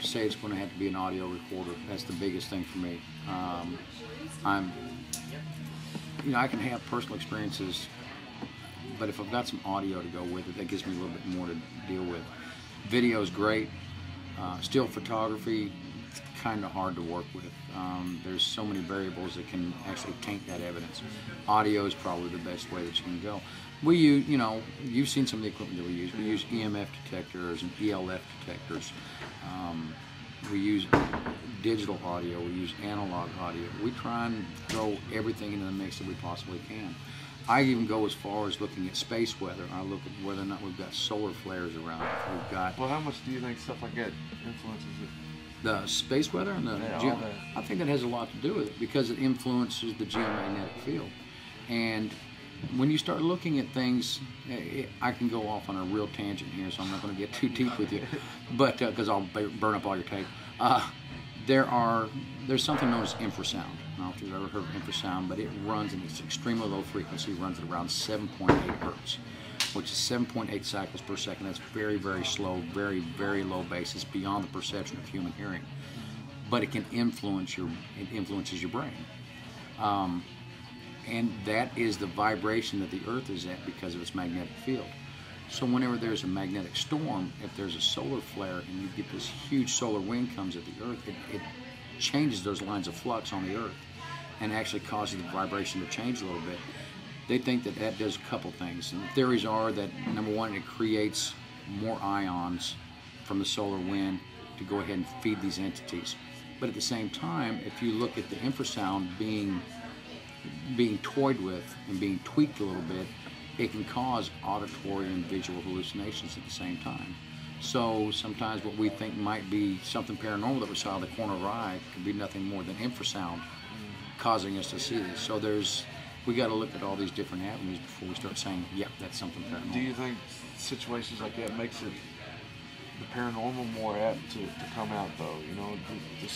say it's going to have to be an audio recorder. That's the biggest thing for me. I can have personal experiences, but if I've got some audio to go with it, that gives me a little bit more to deal with. Video is great. Still photography, it's kind of hard to work with. There's so many variables that can actually taint that evidence. Audio is probably the best way that you can go. We use, you've seen some of the equipment that we use. We use EMF detectors and ELF detectors. We use digital audio. We use analog audio. We try and throw everything into the mix that we possibly can. I even go as far as looking at space weather. I look at whether or not we've got solar flares around. We've got. Well, how much do you think stuff like that influences it? The space weather and the I think it has a lot to do with it because it influences the geomagnetic field. And when you start looking at things, I can go off on a real tangent here, so I'm not going to get too deep with you, but because I'll burn up all your tape. There's something known as infrasound. I don't know if you've ever heard of infrasound, but it runs in its extremely low frequency. It runs at around 7.8 hertz, which is 7.8 cycles per second. That's very, very slow, very, very low basis, beyond the perception of human hearing. But it can influences your brain. And that is the vibration that the Earth is at because of its magnetic field. So whenever there's a magnetic storm, if there's a solar flare and you get this huge solar wind comes at the Earth, it changes those lines of flux on the Earth and actually causes the vibration to change a little bit. They think that that does a couple things. And the theories are that, number one, it creates more ions from the solar wind to go ahead and feed these entities. But at the same time, if you look at the infrasound being toyed with and being tweaked a little bit, it can cause auditory and visual hallucinations at the same time. So sometimes what we think might be something paranormal that we saw in the corner of our eye could be nothing more than infrasound causing us to see this. So we got to look at all these different avenues before we start saying, yep, that's something paranormal. Do you think situations like that makes it the paranormal more apt to come out, though?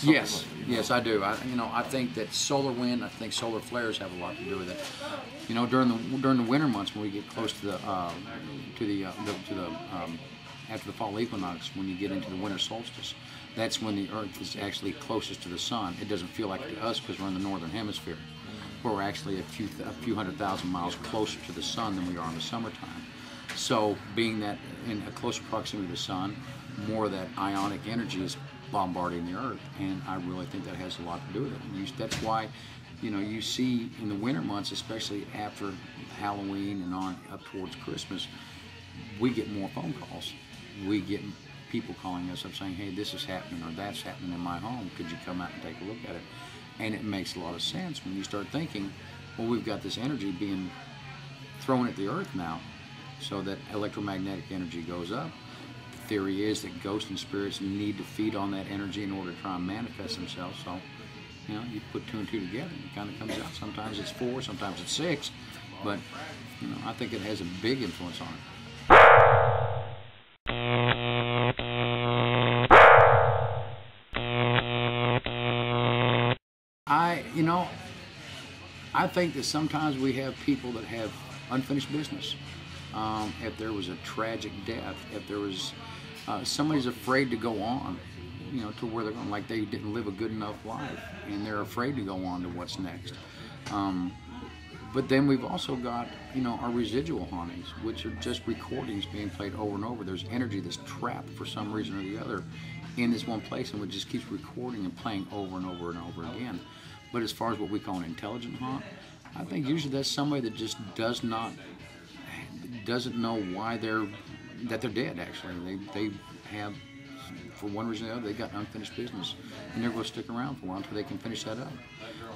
Yes, yes, I do. I think that solar wind, I think solar flares have a lot to do with it. During the winter months when we get close to after the fall equinox, when you get into the winter solstice, that's when the Earth is actually closest to the sun. It doesn't feel like it to us because we're in the northern hemisphere, where we're actually a few 100,000 miles closer to the sun than we are in the summertime. So being that in a closer proximity to the sun, more of that ionic energy is bombarding the Earth, and I really think that has a lot to do with it. And that's why, you see in the winter months, especially after Halloween and on up towards Christmas, we get more phone calls. We get people calling us up saying, hey, this is happening or that's happening in my home. Could you come out and take a look at it? And it makes a lot of sense when you start thinking, well, we've got this energy being thrown at the Earth now, so that electromagnetic energy goes up. The theory is that ghosts and spirits need to feed on that energy in order to try and manifest themselves. So, you put two and two together and it kind of comes out. Sometimes it's 4, sometimes it's 6, but I think it has a big influence on it. I think that sometimes we have people that have unfinished business. If there was a tragic death, if there was somebody's afraid to go on, to where they're going, like they didn't live a good enough life, and they're afraid to go on to what's next. But then we've also got, our residual hauntings, which are just recordings being played over and over. There's energy that's trapped for some reason or the other in this one place, and it just keeps recording and playing over and over and over again. But as far as what we call an intelligent haunt, I think usually that's somebody that just doesn't know why they're dead. Actually, they have, for one reason or the other, they got unfinished business, and they're going to stick around for a while until they can finish that up,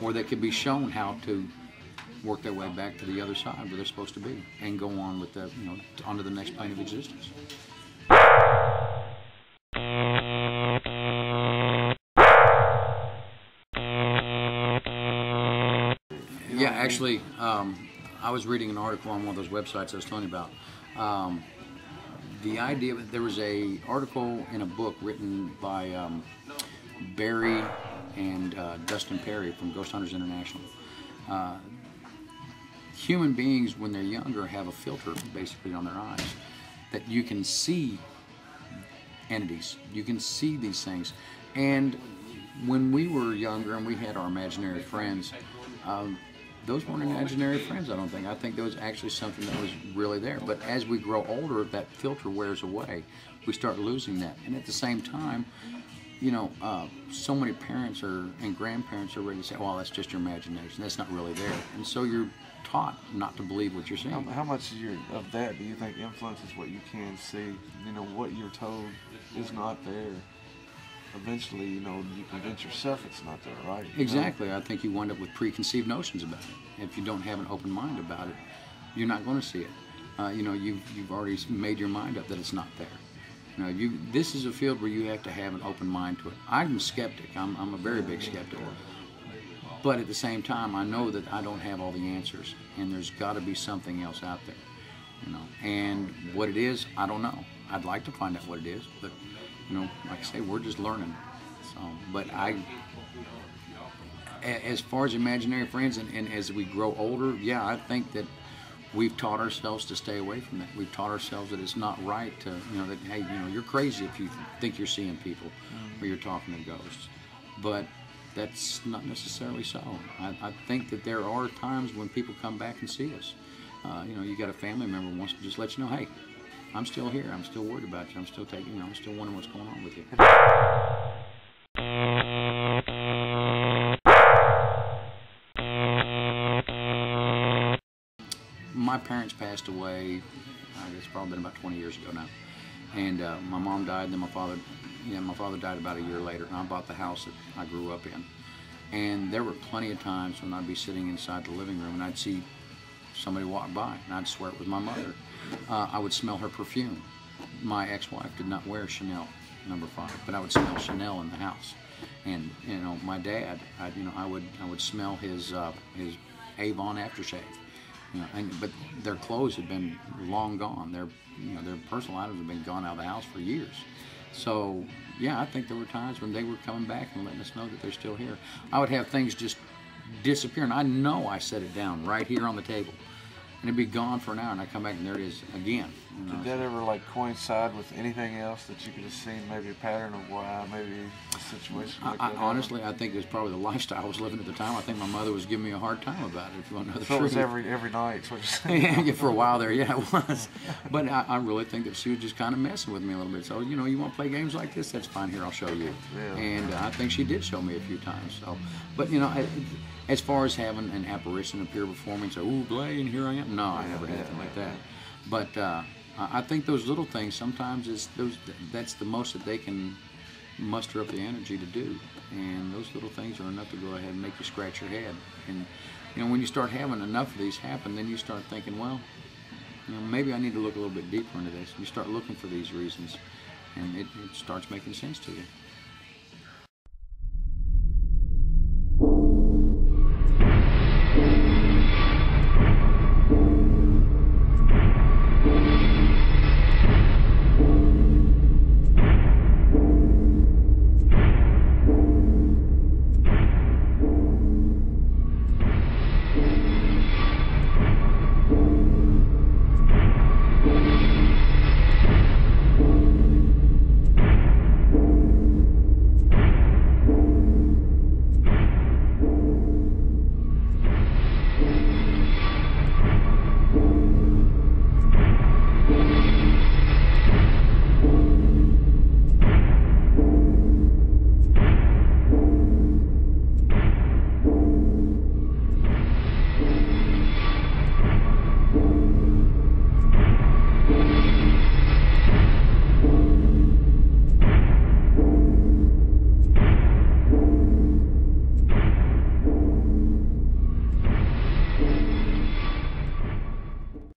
or they could be shown how to work their way back to the other side where they're supposed to be and go on with the, onto the next plane of existence. Yeah, actually, I was reading an article on one of those websites I was telling you about. The idea that there was an article in a book written by Barry and Dustin Perry from Ghost Hunters International. Human beings, when they're younger, have a filter basically on their eyes that you can see entities. You can see these things. And when we were younger and we had our imaginary friends, those weren't imaginary friends, I don't think. I think there was actually something that was really there. But as we grow older, that filter wears away. We start losing that. And at the same time, you know, so many parents and grandparents are ready to say, well, that's just your imagination. That's not really there. And so you're taught not to believe what you're seeing. How much of that do you think influences what you can see? You know, what you're told is not there. Eventually, you know, you convince yourself it's not there, right? Exactly. I think you wind up with preconceived notions about it. If you don't have an open mind about it, you're not going to see it. You know, you've already made your mind up that it's not there. You know, this is a field where you have to have an open mind to it. I'm a skeptic. I'm a very big skeptic. But at the same time, I know that I don't have all the answers, and there's got to be something else out there. You know, and what it is, I don't know. I'd like to find out what it is, but you know, like I say, we're just learning. So, but as far as imaginary friends, and as we grow older, yeah, I think that we've taught ourselves to stay away from that. We've taught ourselves that it's not right to, you know, that, hey, you know, you're crazy if you think you're seeing people or you're talking to ghosts. But that's not necessarily so. I think that there are times when people come back and see us. You know, you got a family member who wants to just let you know, hey, I'm still here. I'm still worried about you. I'm still taking, you know, I'm still wondering what's going on with you. My parents passed away, it's probably been about 20 years ago now. And my mom died, and then my father died about a year later, and I bought the house that I grew up in. And there were plenty of times when I'd be sitting inside the living room and I'd see somebody walk by, and I'd swear it was my mother. I would smell her perfume. My ex-wife did not wear Chanel No. 5, but I would smell Chanel in the house. And you know, my dad, I would smell his Avon aftershave. You know, but their clothes had been long gone. Their personal items had been gone out of the house for years. So yeah, I think there were times when they were coming back and letting us know that they're still here. I would have things just disappear, and I know I set it down right here on the table, and it'd be gone for an hour, and I come back and there it is again. You know, did that ever like coincide with anything else that you could have seen, maybe a pattern of why maybe a situation like that? Honestly, I think it was probably the lifestyle I was living at the time. I think my mother was giving me a hard time about it, if you want to know the truth. So it was every night, so just yeah, for a while there, yeah, it was. But I really think that she was just kind of messing with me a little bit. So, you know, you want to play games like this? That's fine. Here, I'll show you. Yeah. And I think she did show me a few times. So, but you know, as far as having an apparition appear before me and say, "Ooh, Blane, here I am," no, I never had anything like that. But I think those little things sometimes that's the most that they can muster up the energy to do, and those little things are enough to go ahead and make you scratch your head. And you know, when you start having enough of these happen, then you start thinking, well, you know, maybe I need to look a little bit deeper into this. You start looking for these reasons, and it starts making sense to you.